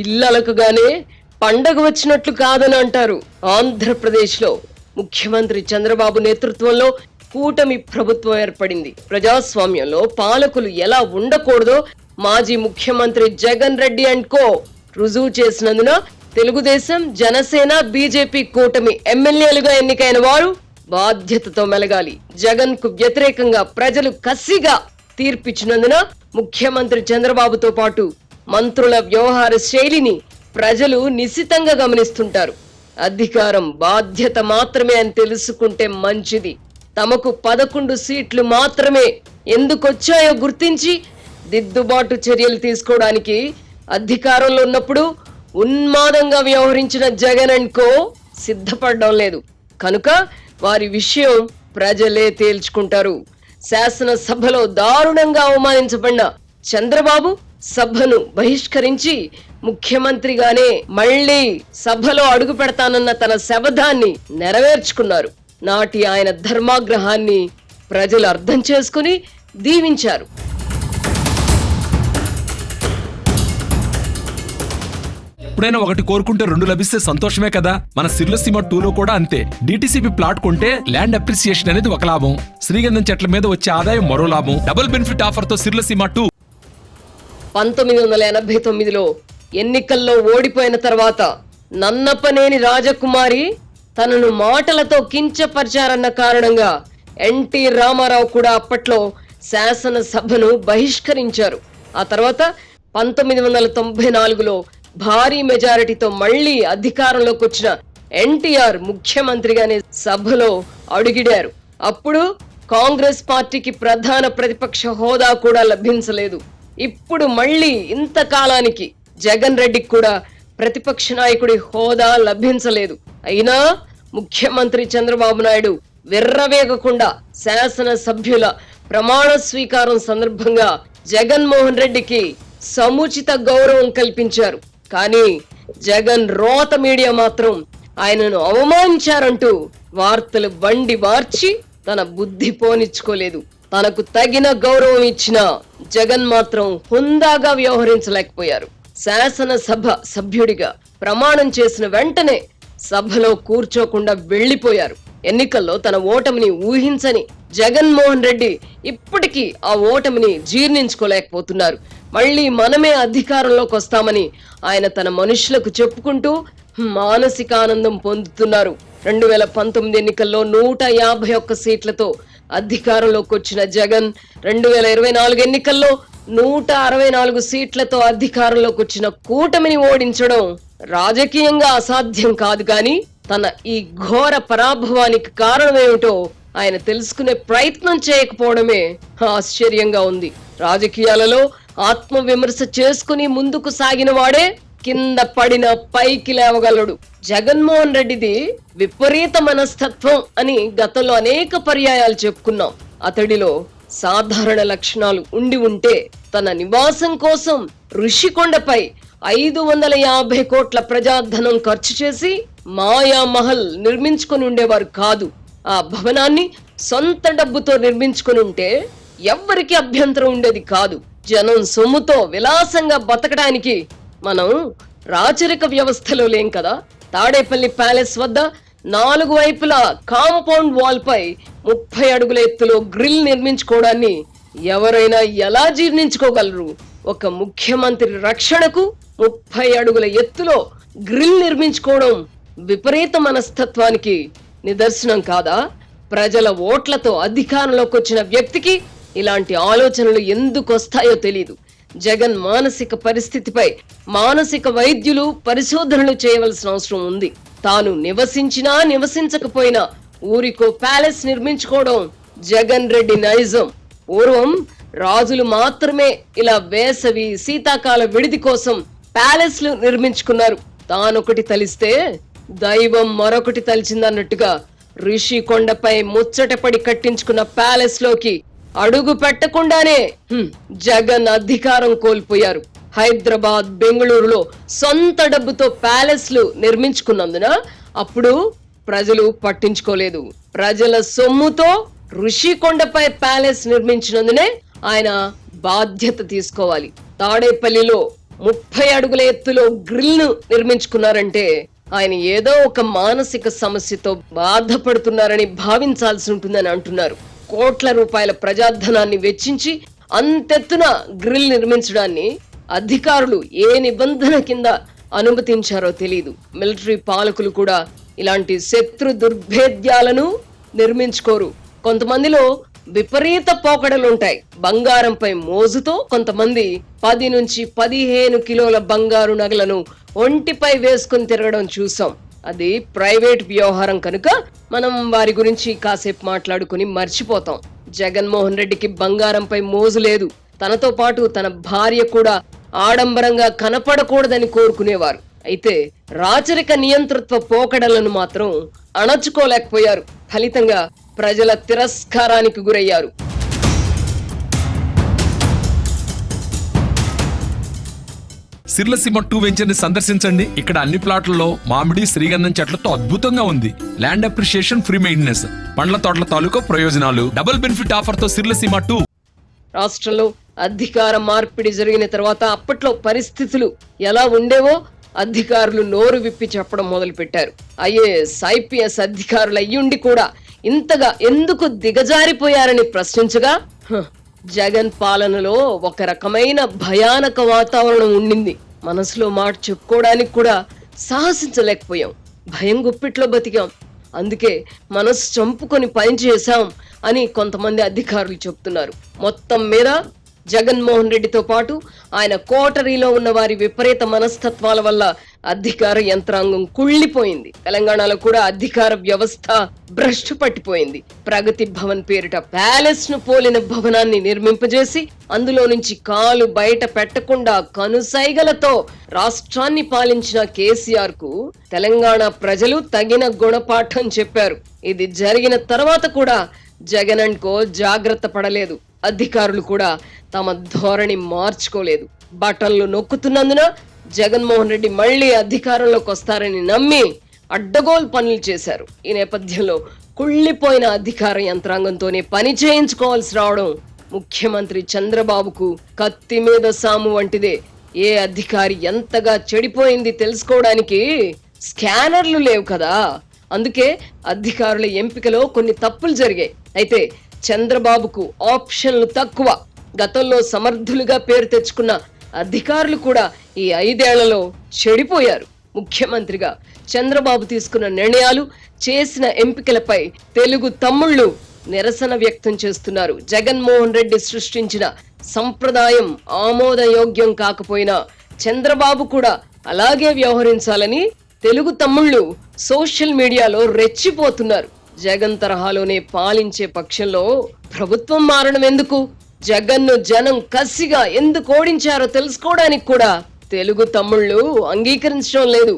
ఇల్లలకుగానే పండగ వచ్చినట్లు కాదని అంటారు. ఆంధ్రప్రదేశ్లో ముఖ్యమంత్రి చంద్రబాబు నేతృత్వంలో కూటమి ప్రభుత్వం ఏర్పడింది. ప్రజాస్వామ్యంలో పాలకులు ఎలా ఉండకూడదో మాజీ ముఖ్యమంత్రి జగన్ రెడ్డి అండ్ కో రుజువు చేసినందున తెలుగుదేశం, జనసేన, బీజేపీ కూటమి ఎమ్మెల్యేలుగా ఎన్నికైన వారు బాధ్యతతో మెలగాలి. జగన్ కు వ్యతిరేకంగా ప్రజలు కసిగా తీర్పిచ్చినందున ముఖ్యమంత్రి చంద్రబాబుతో పాటు మంత్రుల వ్యవహార శైలిని ప్రజలు నిశితంగా గమనిస్తుంటారు. అధికారం బాధ్యత మాత్రమే అని తెలుసుకుంటే మంచిది. తమకు 11 సీట్లు మాత్రమే ఎందుకొచ్చాయో గుర్తించి దిద్దుబాటు చర్యలు తీసుకోవడానికి అధికారంలో ఉన్నప్పుడు ఉన్మాదంగా వ్యవహరించిన జగన్ అండ్ కో సిద్ధపడడం లేదు. కనుక వారి విషయం ప్రజలే తేల్చుకుంటారు. శాసనసభలో దారుణంగా అవమానించబడిన చంద్రబాబు సభను బహిష్కరించి ముఖ్యమంత్రిగానే మళ్లీ సభలో అడుగు పెడతానన్న తన శపథాన్ని నెరవేర్చుకున్నారు. నాటి ఆయన ధర్మాగ్రహాన్ని ప్రజలు అర్థం చేసుకుని దీవించారు. ఎప్పుడైనా ఒకటి కోరుకుంటే 2 లభిస్తే సంతోషమే కదా. మన సిర్లసీమ 2లో కూడా అంతే. డిటిసిపి ప్లాట్ కొంటే ల్యాండ్ అప్రిసియేషన్ అనేది ఒక లాభం, శ్రీగంధం చెట్ల మీద వచ్చే ఆదాయం మరో లాభం. డబుల్ బెనిఫిట్ ఆఫర్ తో సిర్లసీమ 2. 1989లో ఎన్నికల్లో ఓడిపోయిన తర్వాత నన్నపనేని రాజకుమారి తనను మాటలతో కించపరిచారన్న కారణంగా ఎన్టీ రామారావు కూడా అప్పట్లో శాసనసభను బహిష్కరించారు. ఆ తర్వాత 1994లో భారీ మెజారిటీతో మళ్లీ అధికారంలోకి వచ్చిన ఎన్టీఆర్ ముఖ్యమంత్రిగానే సభలో అడుగిడారు. అప్పుడు కాంగ్రెస్ పార్టీకి ప్రధాన ప్రతిపక్ష హోదా కూడా లభించలేదు. ఇప్పుడు మళ్లీ ఇంతకాలానికి జగన్ రెడ్డికి కూడా ప్రతిపక్ష నాయకుడి హోదా లభించలేదు. అయినా ముఖ్యమంత్రి చంద్రబాబు నాయుడు విర్రవేగకుండా శాసనసభ్యుల ప్రమాణ స్వీకారం సందర్భంగా జగన్మోహన్ రెడ్డికి సముచిత గౌరవం కల్పించారు. కానీ జగన్ రోత మీడియా మాత్రం ఆయనను అవమానించారంటూ వార్తలు బండి మార్చి తన బుద్ధి పోనిచ్చుకోలేదు. తనకు తగిన గౌరవం ఇచ్చిన జగన్ మాత్రం హుందాగా వ్యవహరించలేకపోయారు. శాసనసభ సభ్యుడిగా ప్రమాణం చేసిన వెంటనే సభలో కూర్చోకుండా వెళ్లిపోయారు. ఎన్నికల్లో తన ఓటమిని ఊహించని జగన్మోహన్ రెడ్డి ఇప్పటికీ ఆ ఓటమిని జీర్ణించుకోలేకపోతున్నారు. మళ్లీ మనమే అధికారంలోకి వస్తామని ఆయన తన మనుషులకు చెప్పుకుంటూ మానసిక ఆనందం పొందుతున్నారు. 2019 ఎన్నికల్లో 151 సీట్లతో అధికారంలోకి వచ్చిన జగన్ 2024 ఎన్నికల్లో 164 సీట్లతో అధికారంలోకి వచ్చిన కూటమిని ఓడించడం రాజకీయంగా అసాధ్యం కాదు. కానీ తన ఈ ఘోర పరాభవానికి కారణమేమిటో ఆయన తెలుసుకునే ప్రయత్నం చేయకపోవడమే ఆశ్చర్యంగా ఉంది. రాజకీయాలలో ఆత్మవిమర్శ చేసుకుని ముందుకు సాగిన వాడే కింద పడిన పైకి లేవగలడు. జగన్మోహన్ రెడ్డిది విపరీత మనస్తత్వం అని గతంలో అనేక పర్యాయాలు చెప్పుకున్నాం. అతడిలో సాధారణ లక్షణాలు ఉండి ఉంటే తన నివాసం కోసం ఋషికొండపై 550 కోట్ల ప్రజాధనం ఖర్చు చేసి మాయా మహల్ నిర్మించుకుని ఉండేవారు కాదు. ఆ భవనాన్ని సొంత డబ్బుతో నిర్మించుకుని ఉంటే ఎవ్వరికి అభ్యంతరం ఉండేది కాదు. జనం సొమ్ముతో విలాసంగా బతకడానికి మనం రాచరిక వ్యవస్థలో లేం కదా. తాడేపల్లి ప్యాలెస్ వద్ద 4 వైపులా కాంపౌండ్ వాల్ పై 30 అడుగుల ఎత్తులో గ్రిల్ నిర్మించుకోవడాన్ని ఎవరైనా ఎలా జీర్ణించుకోగలరు? ఒక ముఖ్యమంత్రి రక్షణకు 30 అడుగుల ఎత్తులో గ్రిల్ నిర్మించుకోవడం విపరీత మనస్తత్వానికి నిదర్శనం కాదా? ప్రజల ఓట్లతో అధికారంలోకి వచ్చిన వ్యక్తికి ఇలాంటి ఆలోచనలు ఎందుకు వస్తాయో తెలీదు. జగన్ మానసిక పరిస్థితిపై మానసిక వైద్యులు పరిశోధనలు చేయవలసిన అవసరం ఉంది. తాను నివసించినా నివసించకపోయినా ఊరికో ప్యాలెస్ నిర్మించుకోవడం జగన్ రెడ్డి నైజం. పూర్వం రాజులు మాత్రమే ఇలా వేసవి శీతాకాల విడిది కోసం ప్యాలెస్లు నిర్మించుకున్నారు. తానొకటి తలిస్తే దైవం మరొకటి తలిచిందన్నట్టుగా ఋషి కొండపై ముచ్చటపడి కట్టించుకున్న ప్యాలెస్ లోకి అడుగు పెట్టకుండానే జగన్ అధికారం కోల్పోయారు. హైదరాబాద్, బెంగళూరులో సొంత డబ్బుతో ప్యాలెస్లు నిర్మించుకున్నందున అప్పుడు ప్రజలు పట్టించుకోలేదు. ప్రజల సొమ్ముతో ఋషికొండపై ప్యాలెస్ నిర్మించినందునే ఆయన బాధ్యత తీసుకోవాలి. తాడేపల్లిలో 30 అడుగుల ఎత్తులో గ్రిల్ ను నిర్మించుకున్నారంటే ఆయన ఏదో ఒక మానసిక సమస్యతో బాధపడుతున్నారని భావించాల్సి ఉంటుందని అంటున్నారు. కోట్ల రూపాయల ప్రజాధనాన్ని వెచ్చించి అంతెత్తున గ్రిల్ నిర్మించడాన్ని అధికారులు ఏ నిబంధన కింద అనుమతించారో తెలియదు. మిలిటరీ పాలకులు కూడా ఇలాంటి శత్రు దుర్భేద్యాలను నిర్మించుకోరు. కొంతమందిలో విపరీత పోకడలుంటాయి. బంగారంపై మోజుతో కొంతమంది 10 నుంచి 15 కిలోల బంగారు నగలను ఒంటిపై వేసుకుని తిరగడం చూసాం. అది ప్రైవేట్ వ్యవహారం కనుక మనం వారి గురించి కాసేపు మాట్లాడుకుని మర్చిపోతాం. జగన్మోహన్ రెడ్డికి బంగారంపై మోజు లేదు. తనతో పాటు తన భార్య కూడా ఆడంబరంగా కనపడకూడదని కోరుకునేవారు. అయితే రాచరిక నియంతృత్వ పోకడలను మాత్రం అణచుకోలేకపోయారు. ఫలితంగా ప్రజల తిరస్కారానికి గురయ్యారు. సిర్లసీమ 2 వెంచర్ ని సందర్శించండి. ఇక్కడ అన్ని ప్లాట్లలో మామిడి, శ్రీగంధం చెట్లతో అద్భుతంగా ఉంది. ల్యాండ్ అప్రిషియేషన్, ఫ్రీ మెయింటెనెన్స్, పండ్ల తోటల తాలూకా ప్రయోజనాలు, డబుల్ బెనిఫిట్ ఆఫర్ తో సిర్లసీమ 2. రాష్ట్రంలో అధికార మార్పిడి జరిగిన తర్వాత అప్పట్లో పరిస్థితులు ఎలా ఉండేవో అధికారులు నోరు విప్పి చెప్పడం మొదలు పెట్టారు. ఐఏఎస్, ఐపీఎస్ అధికారులు అయ్యుండి కూడా ఇంతగా ఎందుకు దిగజారిపోయారని ప్రశ్నించగా, జగన్ పాలనలో ఒక రకమైన భయానక వాతావరణం ఉండింది. మనసులో మాట చెప్పుకోవడానికి కూడా సాహసించలేకపోయాం. భయం గుప్పిట్లో బతికాం. అందుకే మనసు చంపుకొని పని చేశాం అని కొంతమంది అధికారులు చెప్తున్నారు. మొత్తం మీద జగన్మోహన్ రెడ్డితో పాటు ఆయన కోటరీలో ఉన్న వారి విపరీత మనస్తత్వాల వల్ల అధికార యంత్రాంగం కుళ్ళిపోయింది. తెలంగాణలో కూడా అధికార వ్యవస్థ భ్రష్టు పట్టిపోయింది. ప్రగతి భవన్ పేరిట ప్యాలెస్ ను పోలిన భవనాన్ని నిర్మింపజేసి అందులో నుంచి కాలు బయట పెట్టకుండా కనుసైగలతో రాష్ట్రాన్ని పాలించిన కేసీఆర్ కు తెలంగాణ ప్రజలు తగిన గుణపాఠం చెప్పారు. ఇది జరిగిన తర్వాత కూడా జగన్ అండ్కో జాగ్రత్త పడలేదు. అధికారులు కూడా తమ ధోరణి మార్చుకోలేదు. బటన్లు నొక్కుతున్నందున జగన్మోహన్ రెడ్డి మళ్లీ అధికారంలోకి వస్తారని నమ్మి అడ్డగోలు పనులు చేశారు. ఈ నేపథ్యంలో కుళ్ళిపోయిన అధికార యంత్రాంగంతోనే పని చేయించుకోవాల్సి రావడం ముఖ్యమంత్రి చంద్రబాబుకు కత్తి మీద సాము వంటిదే. ఏ అధికారి ఎంతగా చెడిపోయింది తెలుసుకోవడానికి స్కానర్లు లేవు కదా. అందుకే అధికారుల ఎంపికలో కొన్ని తప్పులు జరిగాయి. అయితే చంద్రబాబుకు ఆప్షన్లు తక్కువ. గతంలో సమర్థులుగా పేరు తెచ్చుకున్న అధికారులు కూడా ఈ 5 ఏళ్లలో చెడిపోయారు. ముఖ్యమంత్రిగా చంద్రబాబు తీసుకున్న నిర్ణయాలు, చేసిన ఎంపికలపై తెలుగు తమ్ముళ్లు నిరసన వ్యక్తం చేస్తున్నారు. జగన్మోహన్ రెడ్డి సృష్టించిన సంప్రదాయం ఆమోదయోగ్యం కాకపోయినా చంద్రబాబు కూడా అలాగే వ్యవహరించాలని తెలుగు తమ్ముళ్లు సోషల్ మీడియాలో రెచ్చిపోతున్నారు. జగన్ తరహాలోనే పాలించే పక్షంలో ప్రభుత్వం మారడం ఎందుకు? జగన్ను జనం కసిగా ఎందుకు ఓడించారో తెలుసుకోవడానికి కూడా తెలుగు తమ్ముళ్లు అంగీకరించడం లేదు.